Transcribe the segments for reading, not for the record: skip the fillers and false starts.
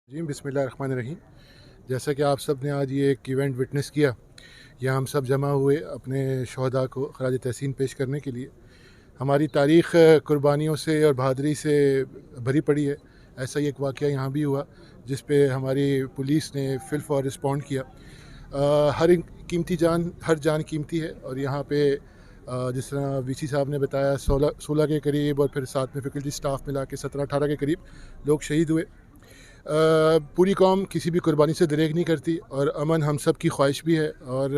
جی बिस्मिल्लाहिर्रहमानिर्रहीम। जैसा कि आप सब ने आज ये एक इवेंट विटनेस किया, यहाँ हम सब जमा हुए अपने शहदा को खराज तहसीन पेश करने के लिए। हमारी तारीख़ कुर्बानियों से और बहादुरी से भरी पड़ी है। ऐसा ही एक वाक़या यहाँ भी हुआ जिस पे हमारी पुलिस ने फिल फॉर रिस्पॉन्ड किया। हर कीमती जान, हर जान कीमती है और यहाँ पे जिस तरह वीसी साहब ने बताया 16 के करीब और फिर साथ में फैकल्टी स्टाफ मिला के 17-18 के करीब लोग शहीद हुए। पूरी कौम किसी भी कुर्बानी से दरेग नहीं करती और अमन हम सब की ख्वाहिश भी है और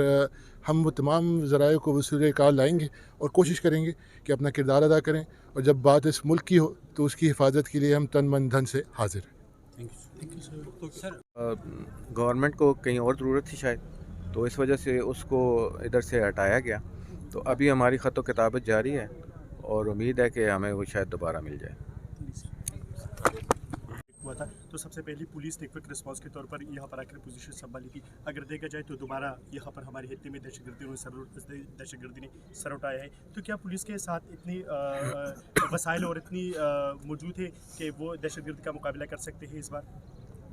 हम वो तमाम ज़राए को वसूल कार लाएंगे और कोशिश करेंगे कि अपना किरदार अदा करें। और जब बात इस मुल्क की हो तो उसकी हिफाजत के लिए हम तन मन धन से हाजिर हैं। गवर्नमेंट को कहीं और ज़रूरत थी शायद, तो इस वजह से उसको इधर से हटाया गया। तो अभी हमारी ख़त किताबत जारी है और उम्मीद है कि हमें वो शायद दोबारा मिल जाए। हुआ था तो सबसे पहले पुलिस ने क्विक रिस्पांस के तौर पर यहाँ पर आकर पोजीशन संभाली थी। अगर देखा जाए तो दोबारा यहाँ पर हमारे हित्ते में दहशतगर्दी ने सर उठाया है, तो क्या पुलिस के साथ इतनी वसाइल और इतनी मौजूद है कि वो दहशतगर्दी का मुकाबला कर सकते हैं इस बार?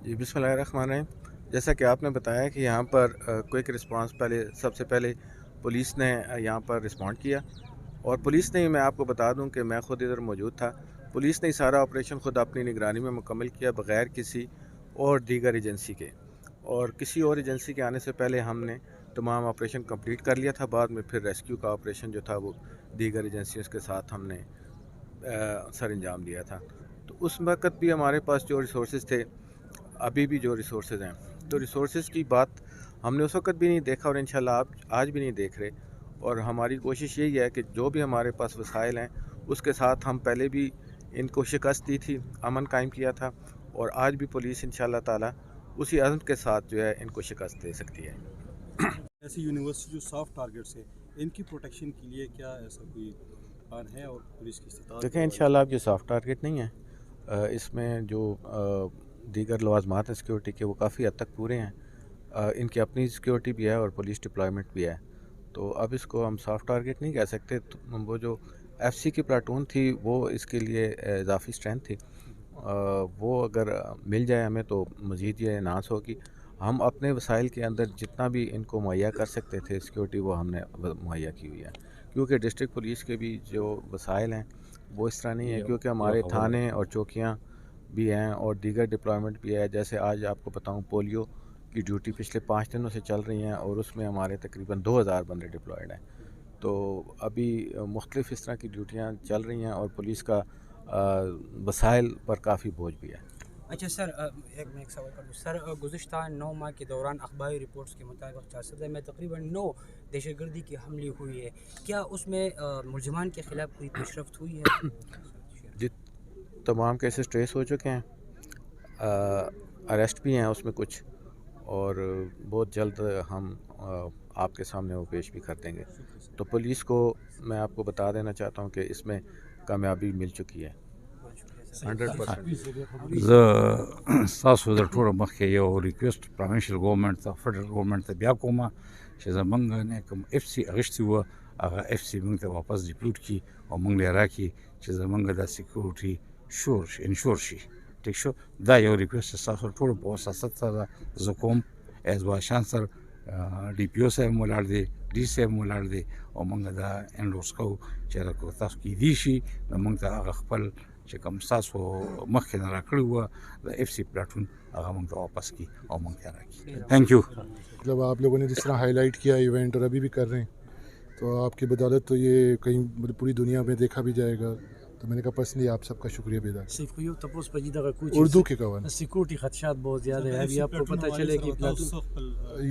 जी बिस्मिल्लाहिर्रहमानिर्रहीम। जैसा कि आपने बताया कि यहाँ पर क्विक रिस्पांस सबसे पहले पुलिस ने यहाँ पर रिस्पॉन्ड किया और पुलिस ने, मैं आपको बता दूँ कि मैं ख़ुद इधर मौजूद था, पुलिस ने सारा ऑपरेशन ख़ुद अपनी निगरानी में मुकम्मल किया बग़ैर किसी और दीगर एजेंसी के, और किसी और एजेंसी के आने से पहले हमने तमाम ऑपरेशन कंप्लीट कर लिया था। बाद में फिर रेस्क्यू का ऑपरेशन जो था वो दीगर एजेंसियों के साथ हमने सर अंजाम दिया था। तो उस वक़्त भी हमारे पास जो रिसोर्सेज थे, अभी भी जो रिसोर्सेज हैं, तो रिसोर्सेज की बात हमने उस वक़्त भी नहीं देखा और इंशाल्लाह आप आज भी नहीं देख रहे। और हमारी कोशिश यही है कि जो भी हमारे पास वसाइल हैं उसके साथ हम पहले भी इनको शिकस्त दी थी, अमन कायम किया था, और आज भी पुलिस इंशाल्लाह ताला उसी अज़्म के साथ जो है इनको शिकस्त दे सकती है। ऐसी यूनिवर्सिटी जो सॉफ्ट टारगेट्स है, इनकी प्रोटेक्शन के लिए क्या ऐसा कोई प्लान है और पुलिस की इस्तीताअत? देखें इंशाल्लाह अब ये सॉफ्ट टारगेट नहीं है, इसमें जो दीगर लवाज़मात हैं सिक्योरिटी के वो काफ़ी हद तक पूरे हैं। इनकी अपनी सिक्योरिटी भी है और पुलिस डिप्लॉयमेंट भी है, तो अब इसको हम सॉफ्ट टारगेट नहीं कह सकते। तो वो जो एफसी की प्लाटून थी वो इसके लिए इजाफी स्ट्रेंथ थी, वो अगर मिल जाए हमें तो मज़ीद ये एनहांस होगी। हम अपने वसाइल के अंदर जितना भी इनको मुहैया कर सकते थे सिक्योरिटी, वो हमने मुहैया की हुई है, क्योंकि डिस्ट्रिक्ट पुलिस के भी जो वसाइल हैं वो इस तरह नहीं है, क्योंकि हमारे थाने और चौकियाँ भी हैं और दीगर डिप्लॉयमेंट भी है। जैसे आज आपको बताऊँ, पोलियो की ड्यूटी पिछले 5 दिनों से चल रही हैं और उसमें हमारे तकरीबन 2000 बंदे डिप्लॉयड हैं। तो अभी मुख्तलिफ़ इस तरह की ड्यूटियाँ चल रही हैं और पुलिस का वसाइल पर काफ़ी बोझ भी है। अच्छा सर, मैं एक सवाल करूँ सर। गुज़िश्ता 9 माह के दौरान अखबारी रिपोर्ट्स के मुताबिक 400 में तकरीबन 9 दहशतगर्दी की हमले हुई है। क्या उसमें मुलज़मान के ख़िलाफ़ कोई पेशरफ्त हुई है? जी, तमाम केसेस ट्रेस हो चुके हैं, अरेस्ट भी हैं उसमें कुछ, और बहुत जल्द हम आपके सामने वो पेश भी कर देंगे। तो पुलिस को मैं आपको बता देना चाहता हूँ कि इसमें कामयाबी मिल चुकी है 100%. زه ستاسو د ټولو مخکې یو ریکویسټ پرامنشل ګورنمنټ ته، فدرل ګورنمنټ ته بیا کوم چې زمونږ نه کوم اف سی اغشتي وه هغه اف سی موږ ته واپس ډیپلوټ کړي او موږ له راکړي چې زمونږ د سکیورټي انشور شي. ټیک شو، دا یو ریکویسټ ستاسو ټولو په واسطه سره زه کوم. ایز با شانسر ډي پی او صاحب مو ولاړ دی، ډي صاحب مو ولاړ دی او موږ دا انډورس کوو چې راکو تاسو کیدای شي نو موږ ته هغه خپل چې کوم ستاسو مخکې نه راکړي وه د اف سی پلاټون هغه موږ ته واپس کړي او موږ ته راکړي. Thank you. मतलब आप लोगों ने जिस तरह हाईलाइट किया इवेंट और अभी भी कर रहे हैं, तो आपकी बदौलत तो ये कहीं पूरी दुनिया में देखा भी जाएगा। तो मैंने कहा पर्सनली आप सबका शुक्रिया अदा करें। सिर्फ यो तपोस पर जिधर कुछ उर्दू के कवन सिक्योरिटी खदशात बहुत ज़्यादा है। अभी आपको पता चले कि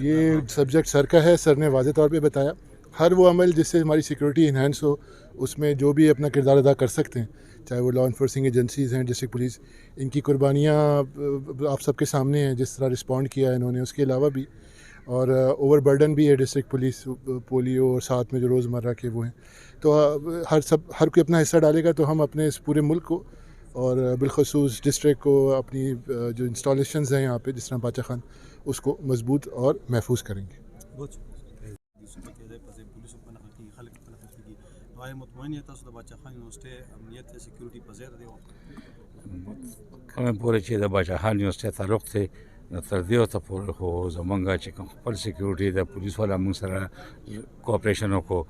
ये सब्जेक्ट सर का है, सर ने वाज़े तौर पे बताया हर वो अमल जिससे हमारी सिक्योरिटी इन्हांस हो, उसमें जो भी अपना किरदार अदा कर सकते हैं, चाहे वो लॉ इन्फोर्सिंग एजेंसीज़ हैं, डिस्ट्रिक्ट पुलिस, इनकी कुर्बानियाँ आप सबके सामने हैं जिस तरह रिस्पॉन्ड किया है इन्होंने। उसके अलावा भी और ओवर बर्डन भी है डिस्ट्रिक्ट पुलिस, पोलियो और साथ में जो रोज़मर्रा के वो हैं। तो हर कोई अपना हिस्सा डालेगा तो हम अपने इस पूरे मुल्क को और बिलखसूस डिस्ट्रिक्ट को, अपनी जो इंस्टॉलेशंस हैं यहाँ पे जिस तरह बाचा खान, उसको मजबूत और महफूज करेंगे. مطمئن تاسو د باچا خان یونیورسيټي امنیت سکیورټي په ځای دی؟ کومه پورې چې د باچاخان یونیورسټۍ تعلق دی نو تر دې وخته پورې خو زمونږ چې کوم خپل سیکیورټي د پولیس والا موږ سره کوآپریشن وکړو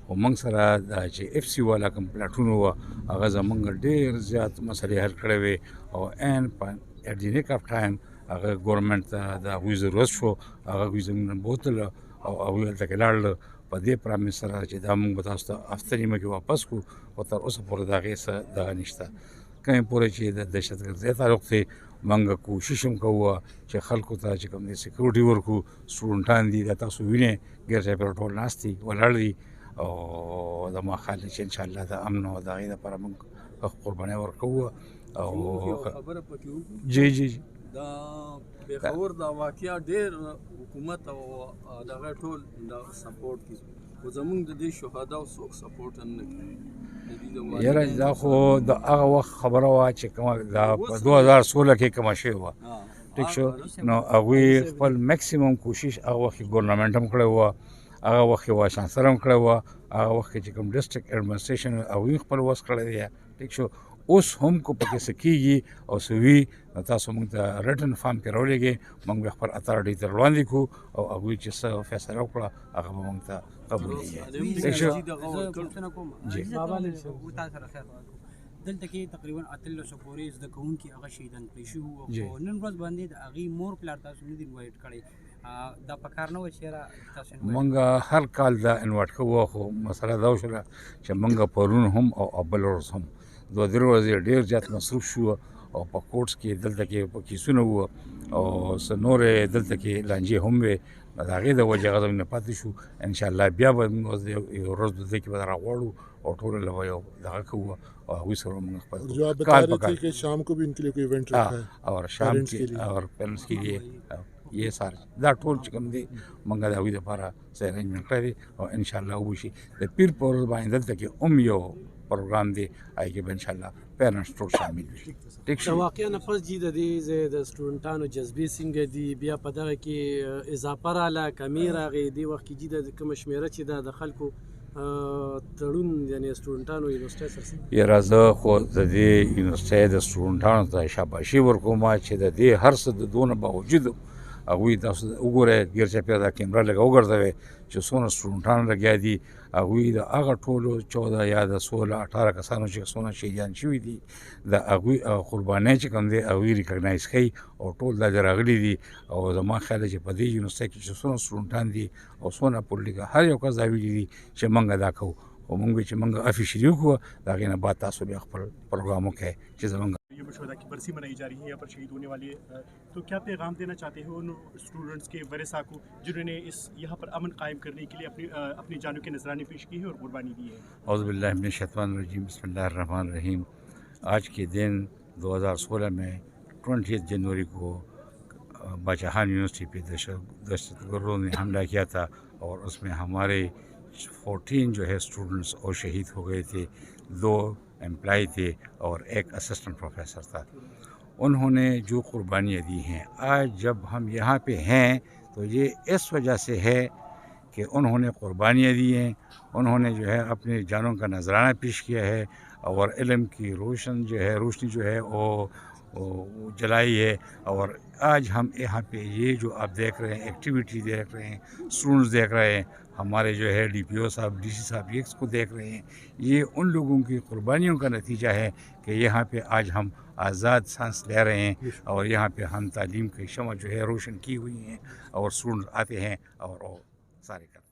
خو موږ سره دا چې اف سی والا کوم پلاټونه وه هغه زمونږ ډېر زیات مسلې حل کړې وې او عین په at the nick of time هغه ګورنمنټ ته د هغوی ضرورت شو هغه زموږ نه بوتله او هغوی هلته کې لاړل په دې پرامس سره چې دا موږ به تاسو ته هفته نیمه کې واپس کړو خو تر اوسه پورې د هغې څه دغه نشته کومې پورې چې د دهشتګردۍ تعلق دی موږ کوشش هم کوو چې خلکو ته چې کوم دی سیکیورټي ورکړو سټوډنټان دي دا تاسو وینئ ګیر چاپېره ټول ناست دي ولاړ دي او زما خیال دی چې انشاءالله د امن او د هغې دپاره موږ قربانۍ ورکوو او خبره پکې وکړو جی جی جی دا پیښور دا واقعیا ډېر حکومت او دغه ټول دا سپورټ کوي خو زمونږ د دې شهداو څوک سپورټ هم نه کوي یاره دا خو د هغه وخت خبره وه چې کومه دا په 2016 کې کومه شوې وه ټیک شو نو هغوی خپل میکسیمم کوشش هغه وخت کې ګورنمنټ هم کړی وه هغه وخت کې وایس چانسلر هم کړی وه هغه وخت کې چې کوم ډسټرکټ ایډمنسټریشن هغوی خپل وس کړی دی ټیک شو اوس هم کو پکې څه کېږي او څه وي نو تاسو موږ ته ریټن فارم کې راولېږئ موږ به خپل اتارټۍ ته وړاندې کړو او هغوی چې څه فیصله وکړه هغه به موږ ته قبولېږي ټیک شو جی دلته کې تقریبا 1300 پورې زده کوونکي هغه شهیدان کړي شوي وو خو نن ورځ باندې د هغې مور پلار تاسو نه دي انوایټ کړی دا په کار نه وه چې یاره تاسو موږ هر کال دا انوایټ کوو خو مسله دا وشوله چې موږ پرون هم او بل ورځ هم 2-3 ورځې ډېر زیات مصروف شو او په کورټس کې دلته کې په کیسونه وو او څه نورې دلته کې لانجې هم وې د هغې د وجې هغه زموږ نه پاتې شو انشاءالله بیا به موږ یو ورځ دلته کې به راغواړو او ټول له به یو دغه کوو او هغوی سره موږ خپل جو آپ بتا رہے تھے کہ شام کو بھی ان کے لیے کوئی ایونٹ رکھا ہے اور شام کې اور پیرنٹس کے لیے یہ سارے دا ټول چې کوم دی موږ د هغوی دپاره څه ارینجمنټ کړی دی او انشاءالله وشي د پیر په ورځ باندې دلته کې هم یو پروګرام دی هغې کې به انشاءالله پیرنټس ټول شامل وي ټیک د شو واقعا نه پس جي د دې ځای د سټوډنټانو جذبې څنګه دي بیا په دغه کې اضافه راله کمې راغې دې وخت کې جي د کومه شمېره چې ده د خلکو تړون یعنې سټوډنټانو یونیورسټۍ سره یاره زه خو د دې یونیورسټۍ د سټوډنټانو ته شاباشي ورکوم چې د دې هر څه د دونه باوجود هغوی تاسو وګورئ ګیر چاپېره دا کیمره لږه وګرځوئ چې څومره سټوډنټان لګیا دي هغوی د هغه ټولو 14 یا د 16-18 کسانو چې څومره شهیدان شوي دي د هغوی قربانۍ چې کوم دی هغوی ریکګنایز کوي او ټول دا د راغلي دي او زما خیال دی چې په دې یونیورسټۍ کې چې څومره سټوډنټان دي او څومره پولیټیکل هر یو کس دا ویلي دي چې موږ دا کوو او موږ چې موږ افیشلي وکړو د هغې نه بعد تاسو بیا خپل پروګرام وکړئ چې زموږ یوم شهدا کی برسی منائی جا رہی ہے یہاں پر شہید ہونے والے تو کیا پیغام دینا چاہتے ہیں ان اسٹوڈنٹس کے ورثاء کو جنہوں نے اس یہاں پر امن قائم کرنے کے لیے اپنی جانوں کے نذرانے پیش کیے ہیں اور قربانی دی ہے اعوذ باللہ من الشیطان الرجیم بسم اللہ الرحمن الرحیم آج کے دن 2016 میں 20 جنوری کو باچاخان یونیورسٹی پہ دہشت گردوں نے حملہ کیا تھا اور اس میں ہمارے 14 جو ہے اسٹوڈنٹس اور شہید ہو گئے تھے 2 امپلائی تھے اور 1 اسسٹنٹ پروفیسر تھا انہوں نے جو قربانیاں دی ہیں آج جب ہم یہاں پہ ہیں تو یہ اس وجہ سے ہے کہ انہوں نے قربانیاں دی ہیں انہوں نے جو ہے اپنی جانوں کا نذرانہ پیش کیا ہے اور علم کی روشنی جو ہے وہ جلائی ہے اور آج ہم یہاں پہ یہ جو آپ دیکھ رہے ہیں ایکٹیویٹی دیکھ رہے ہیں اسٹوڈنٹس دیکھ رہے ہیں ہمارے جو ہے ڈی پی او صاحب ڈی سی صاحب یہ اس کو دیکھ رہے ہیں یہ ان لوگوں کی قربانیوں کا نتیجہ ہے کہ یہاں پہ آج ہم آزاد سانس لے رہے ہیں اور یہاں پہ ہم تعلیم کی شمع جو ہے روشن کی ہوئی ہیں اور اسٹوڈنٹ آتے ہیں اور سارے کرتے ہیں